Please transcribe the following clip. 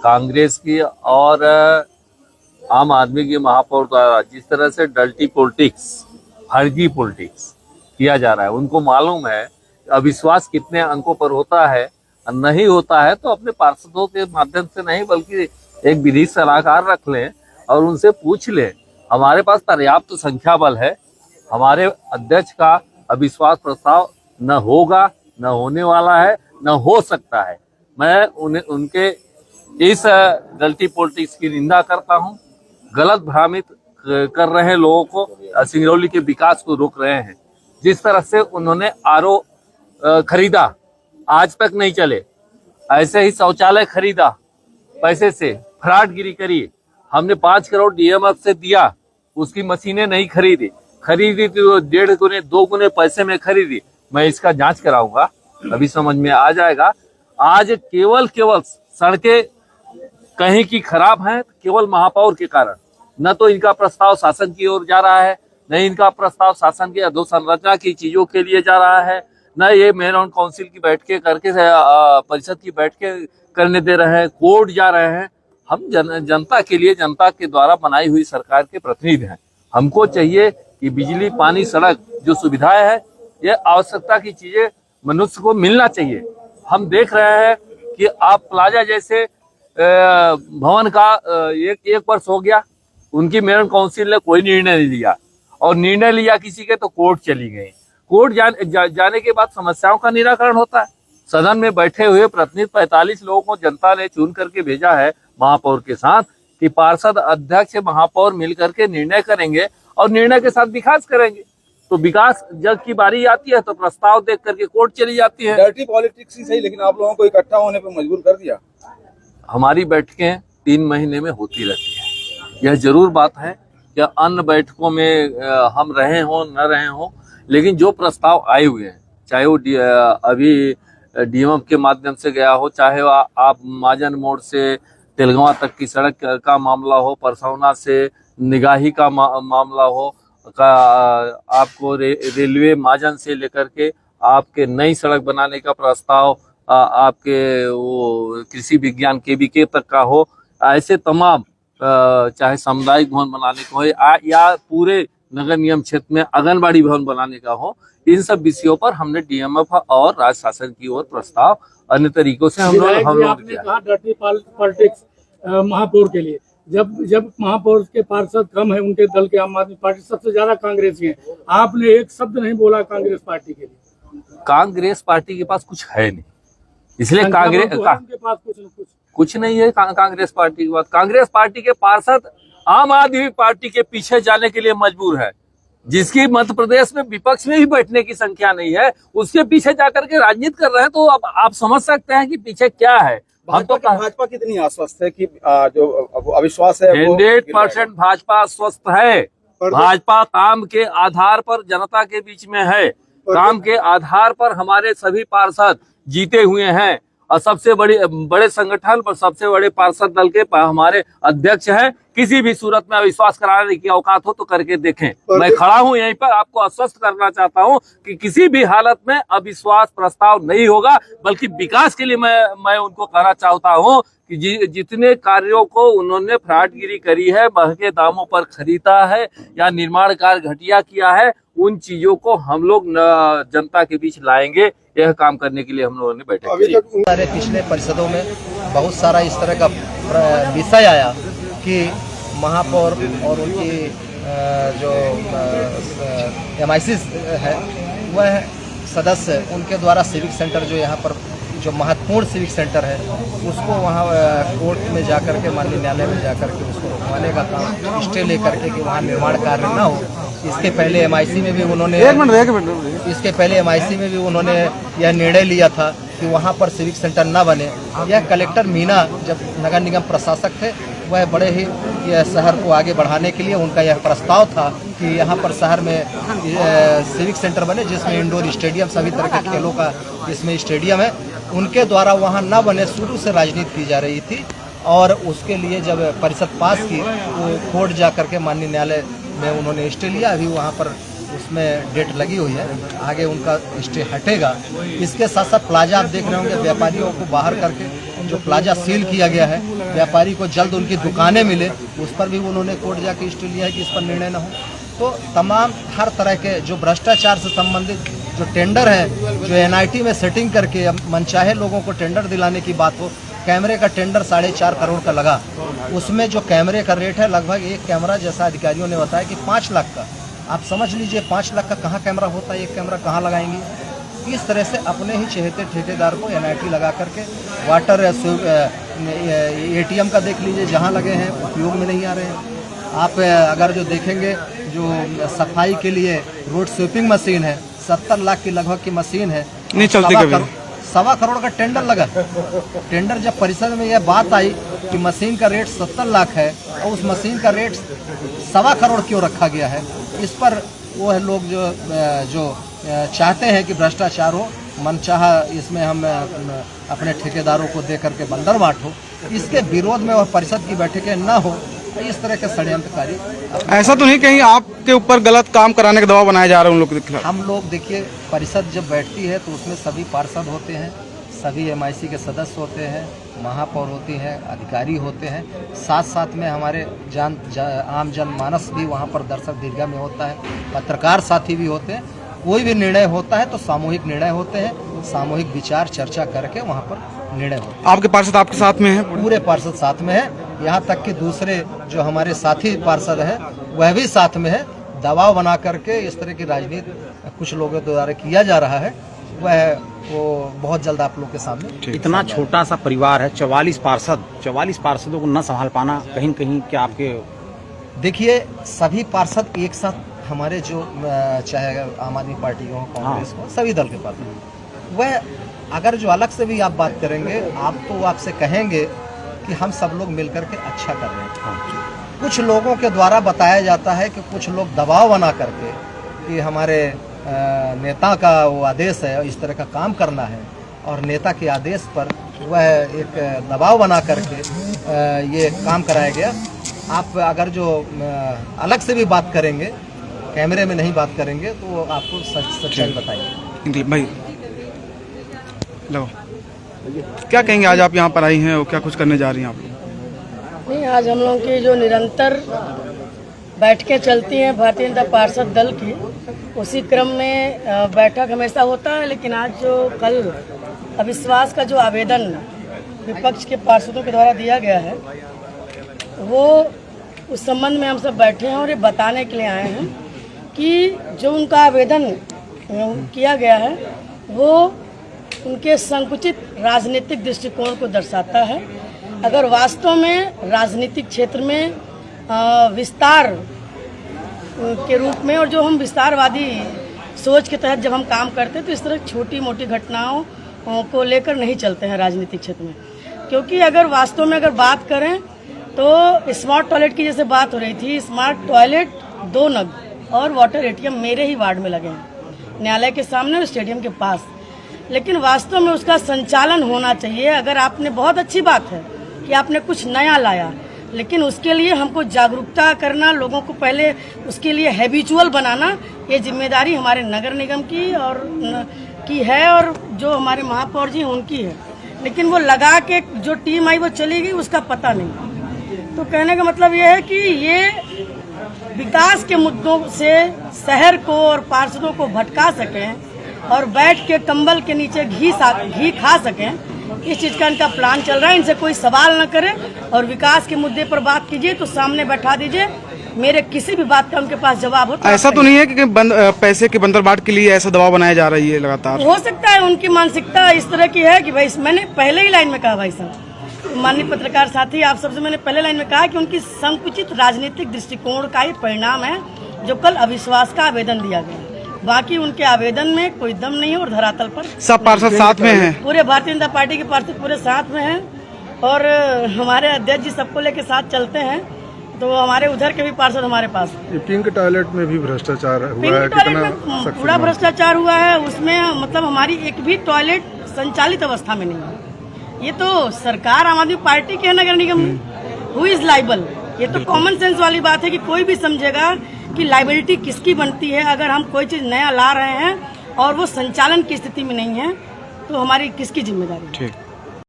कांग्रेस की और आम आदमी की महापौर द्वारा जिस तरह से डल्टी पॉलिटिक्स, फर्जी पॉलिटिक्स किया जा रहा है, उनको मालूम है अविश्वास कितने अंकों पर होता है। नहीं होता है तो अपने पार्षदों के माध्यम से नहीं बल्कि एक विधि सलाहकार रख लें और उनसे पूछ लें। हमारे पास पर्याप्त संख्या बल है, हमारे अध्यक्ष का अविश्वास प्रस्ताव न होगा, न होने वाला है, न हो सकता है। मैं उनके इस गलती पॉलिटिक्स की निंदा करता हूं। गलत भ्रामित कर रहे हैं लोगों को, सिंगरौली के विकास को रोक रहे हैं। जिस तरह से उन्होंने आरओ खरीदा, आज तक नहीं चले। ऐसे ही शौचालय खरीदा, पैसे से फ्रॉडगिरी करी। हमने 5 करोड़ डीएमएफ से दिया, उसकी मशीनें नहीं खरीदी तो 1.5 गुने 2 गुने पैसे में खरीदी। मैं इसका जांच कराऊंगा, अभी समझ में आ जाएगा। आज केवल सड़कें कहीं की खराब हैं, केवल महापौर के कारण। न तो इनका प्रस्ताव शासन की ओर जा रहा है, न इनका प्रस्ताव शासन की अधोसंरचना की चीजों के लिए जा रहा है, न ये मेयर ऑन काउंसिल की बैठकें करके परिषद की बैठकें करने दे रहे हैं, कोर्ट जा रहे हैं। हम जनता के लिए, जनता के द्वारा बनाई हुई सरकार के प्रतिनिधि हैं। हमको चाहिए कि बिजली, पानी, सड़क जो सुविधाएं हैं, ये आवश्यकता की चीजें मनुष्य को मिलना चाहिए। हम देख रहे हैं कि आप प्लाजा जैसे भवन का एक वर्ष हो गया, उनकी मेयर काउंसिल ने कोई निर्णय नहीं लिया, और निर्णय लिया किसी के तो कोर्ट चली गई। कोर्ट जाने के बाद समस्याओं का निराकरण होता है। सदन में बैठे हुए प्रतिनिधि 45 लोगों को जनता ने चुन करके भेजा है महापौर के साथ कि पार्षद, अध्यक्ष, महापौर मिलकर के निर्णय करेंगे और निर्णय के साथ विकास करेंगे। तो विकास जब की बारी आती है तो प्रस्ताव देख करके कोर्ट चली जाती है। डर्टी पॉलिटिक्स ही सही, लेकिन आप लोगों को इकट्ठा होने पर मजबूर कर दिया। हमारी बैठकें 3 महीने में होती रहती है। यह जरूर बात है कि अन्य बैठकों में हम रहे हों न रहे हों, लेकिन जो प्रस्ताव आए हुए हैं, चाहे वो अभी डीएमएफ के माध्यम से गया हो, चाहे आप महाजन मोड़ से तेलगांव तक की सड़क का मामला हो, परसौना से निगाही का मामला हो, आपको रेलवे महाजन से लेकर के आपके नई सड़क बनाने का प्रस्ताव, आपके वो कृषि विज्ञान केवीके तक का हो, ऐसे तमाम, चाहे सामुदायिक भवन बनाने का हो या पूरे नगर निगम क्षेत्र में आंगनबाड़ी भवन बनाने का हो, इन सब विषयों पर हमने डीएमएफ और राज्य शासन की ओर प्रस्ताव अन्य तरीकों से हम लोग किया। डर्टी पॉलिटिक्स महापौर के लिए, जब महापौर के पार्षद कम है उनके दल के, आम आदमी पार्टी सबसे ज्यादा कांग्रेसी है, आपने एक शब्द नहीं बोला कांग्रेस पार्टी के लिए। कांग्रेस पार्टी के पास कुछ है नहीं, इसलिए कांग्रेस के पास कुछ नहीं है। कांग्रेस पार्टी के बाद कांग्रेस पार्टी के पार्षद आम आदमी पार्टी के पीछे जाने के लिए मजबूर है। जिसकी मध्य प्रदेश में विपक्ष में भी बैठने की संख्या नहीं है, उसके पीछे जाकर के राजनीति कर रहे हैं। तो अब आप समझ सकते हैं कि पीछे क्या है। भाजपा कितनी आश्वस्त है कि जो अविश्वास है 100% भाजपा आश्वस्त है। भाजपा काम के आधार पर जनता के बीच में है, काम के आधार पर हमारे सभी पार्षद जीते हुए हैं, और सबसे बड़े संगठन पर सबसे बड़े पार्षद दल के हमारे अध्यक्ष हैं। किसी भी सूरत में अविश्वास कराने की औकात हो तो करके देखें। मैं खड़ा हूं यहीं पर, आपको आश्वस्त करना चाहता हूं कि किसी भी हालत में अविश्वास प्रस्ताव नहीं होगा, बल्कि विकास के लिए मैं उनको कहना चाहता हूं कि जितने कार्यों को उन्होंने फ्रॉडगिरी करी है, महंगे दामों पर खरीदा है या निर्माण कार्य घटिया किया है, उन चीजों को हम लोग जनता के बीच लाएंगे। यह काम करने के लिए हम लोगों ने बैठक की। हमारे पिछले परिषदों में बहुत सारा इस तरह का विषय आया कि महापौर और उनकी जो MIC है, वह सदस्य, उनके द्वारा सिविक सेंटर जो यहाँ पर जो महत्वपूर्ण सिविक सेंटर है, उसको वहाँ कोर्ट में जाकर के, माननीय न्यायालय में जाकर के उसको रुकवाने का काम, स्टे लेकर के कि वहाँ निर्माण कार्य ना हो। इसके पहले MIC में भी उन्होंने यह निर्णय लिया था कि वहाँ पर सिविक सेंटर ना बने। यह कलेक्टर मीना जब नगर निगम प्रशासक थे, वह बड़े ही यह शहर को आगे बढ़ाने के लिए उनका यह प्रस्ताव था कि यहाँ पर शहर में सिविक सेंटर बने, जिसमें इंडोर स्टेडियम, सभी तरह के खेलों का इसमें स्टेडियम है। उनके द्वारा वहाँ न बने, शुरू से राजनीति की जा रही थी, और उसके लिए जब परिषद पास की तो कोर्ट जा करके माननीय न्यायालय में उन्होंने स्टे लिया। अभी वहाँ पर उसमें डेट लगी हुई है, आगे उनका स्टे हटेगा। इसके साथ साथ प्लाजा आप देख रहे होंगे, व्यापारियों को बाहर करके जो प्लाजा सील किया गया है, व्यापारी को जल्द उनकी दुकानें मिले, उस पर भी उन्होंने कोर्ट जाके स्टे लिया है कि इस पर निर्णय न हो। तो तमाम हर तरह के जो भ्रष्टाचार से संबंधित जो टेंडर है, जो NIT में सेटिंग करके मनचाहे लोगों को टेंडर दिलाने की बात हो, कैमरे का टेंडर 4.5 करोड़ का लगा, उसमें जो कैमरे का रेट है लगभग एक कैमरा, जैसा अधिकारियों ने बताया कि 5 लाख का। आप समझ लीजिए 5 लाख का कहाँ कैमरा होता है, एक कैमरा कहाँ लगाएंगे। इस तरह से अपने ही चहेते ठेकेदार को NIT लगा करके वाटर ATM का देख लीजिए, जहाँ लगे हैं उपयोग में नहीं आ रहे हैं। आप अगर जो देखेंगे, जो सफाई के लिए रोड स्वीपिंग मशीन है, 70 लाख की लगभग की मशीन है, नहीं चलती कभी। 1.25 करोड़ का टेंडर लगा। टेंडर जब परिषद में यह बात आई कि मशीन का रेट 70 लाख है और उस मशीन का रेट 1.25 करोड़ क्यों रखा गया है, इस पर वो है लोग जो चाहते हैं कि भ्रष्टाचार हो, मनचाहा इसमें हम अपने ठेकेदारों को दे करके बंदर बांट हो, इसके विरोध में वह परिषद की बैठकें न हो, इस तरह के षड्यंत्रकारी। ऐसा तो नहीं कहीं आपके ऊपर गलत काम कराने का दबाव बनाया जा रहा है उन लोग के खिलाफ? हम लोग देखिए, परिषद जब बैठती है तो उसमें सभी पार्षद होते हैं, सभी MIC के सदस्य होते हैं, महापौर होती हैं, अधिकारी होते हैं, साथ साथ में हमारे आम जनमानस भी वहाँ पर दर्शक दीर्घा में होता है, पत्रकार साथी भी होते हैं। कोई भी निर्णय होता है तो सामूहिक निर्णय होते हैं, सामूहिक विचार चर्चा करके वहाँ पर निर्णय होता है। आपके पार्षद आपके साथ में है? पूरे पार्षद साथ में है, यहाँ तक कि दूसरे जो हमारे साथी पार्षद हैं वह भी साथ में है। दबाव बना करके इस तरह की राजनीति कुछ लोगों द्वारा किया जा रहा है, वो बहुत जल्द आप लोग के सामने। इतना छोटा सा परिवार है, 44 पार्षदों को न संभाल पाना कहीं न कहीं क्या आपके? देखिए, सभी पार्षद एक साथ हमारे जो चाहे आम आदमी पार्टी हो, कांग्रेस हो, सभी दल के पार्षद, वह अगर जो अलग से भी आप बात करेंगे, आप तो आपसे कहेंगे कि हम सब लोग मिलकर के अच्छा कर रहे हैं। कुछ लोगों के द्वारा बताया जाता है कि कुछ लोग दबाव बना करके कि हमारे नेता का वो आदेश है, इस तरह का काम करना है, और नेता के आदेश पर वह एक दबाव बना करके ये काम कराया गया। आप अगर जो अलग से भी बात करेंगे, कैमरे में नहीं बात करेंगे, तो आपको सच्चाई बताएंगे। भाई लो, क्या कहेंगे, आज आप यहाँ पर आई हैं और क्या कुछ करने जा रही हैं आप लोग? नहीं, आज हम लोगों की जो निरंतर बैठकें चलती हैं भारतीय जनता पार्षद दल की, उसी क्रम में बैठक हमेशा होता है। लेकिन आज जो कल अविश्वास का जो आवेदन विपक्ष के पार्षदों के द्वारा दिया गया है, वो उस संबंध में हम सब बैठे हैं और ये बताने के लिए आए हैं कि जो उनका आवेदन किया गया है वो उनके संकुचित राजनीतिक दृष्टिकोण को दर्शाता है। अगर वास्तव में राजनीतिक क्षेत्र में विस्तार के रूप में, और जो हम विस्तारवादी सोच के तहत जब हम काम करते हैं, तो इस तरह छोटी मोटी घटनाओं को लेकर नहीं चलते हैं राजनीतिक क्षेत्र में। क्योंकि अगर वास्तव में अगर बात करें तो स्मार्ट टॉयलेट की जैसे बात हो रही थी, स्मार्ट टॉयलेट 2 नग और वाटर ATM मेरे ही वार्ड में लगे हैं, न्यायालय के सामने और स्टेडियम के पास। लेकिन वास्तव में उसका संचालन होना चाहिए। अगर आपने, बहुत अच्छी बात है कि आपने कुछ नया लाया, लेकिन उसके लिए हमको जागरूकता करना, लोगों को पहले उसके लिए हैबिचुअल बनाना, ये जिम्मेदारी हमारे नगर निगम की है और जो हमारे महापौर जी हैं उनकी है। लेकिन वो लगा के जो टीम आई वो चली गई, उसका पता नहीं। तो कहने का मतलब ये है कि ये विकास के मुद्दों से शहर को और पार्षदों को भटका सकें और बैठ के कंबल के नीचे घी खा सकें, इस चीज का इनका प्लान चल रहा है। इनसे कोई सवाल न करे और विकास के मुद्दे पर बात कीजिए तो सामने बैठा दीजिए, मेरे किसी भी बात का उनके पास जवाब हो। तो ऐसा तो नहीं है कि पैसे के बंदरबाट के लिए ऐसा दबाव बनाया जा रही है लगातार? हो सकता है उनकी मानसिकता इस तरह की है कि भाई, मैंने पहले ही लाइन में कहा, भाई साहब, माननीय पत्रकार साथी, आप सबसे मैंने पहले लाइन में कहा कि उनकी संकुचित राजनीतिक दृष्टिकोण का ही परिणाम है जो कल अविश्वास का आवेदन दिया गया। बाकी उनके आवेदन में कोई दम नहीं है और धरातल पर सब पार्षद साथ में हैं, पूरे भारतीय जनता पार्टी के पार्षद पूरे साथ में हैं और हमारे अध्यक्ष जी सबको लेके साथ चलते हैं। तो हमारे उधर के भी पार्षद हमारे पास। पिंक टॉयलेट में भी भ्रष्टाचार हुआ है, पिंक टॉयलेट में पूरा भ्रष्टाचार हुआ है, उसमें मतलब हमारी एक भी टॉयलेट संचालित अवस्था में नहीं है। ये तो सरकार आम आदमी पार्टी के है नगर निगम में, हु इज लाइबल। ये तो कॉमन सेंस वाली बात है कि कोई भी समझेगा कि लाइबिलिटी किसकी बनती है। अगर हम कोई चीज नया ला रहे हैं और वो संचालन की स्थिति में नहीं है तो हमारी किसकी जिम्मेदारी है।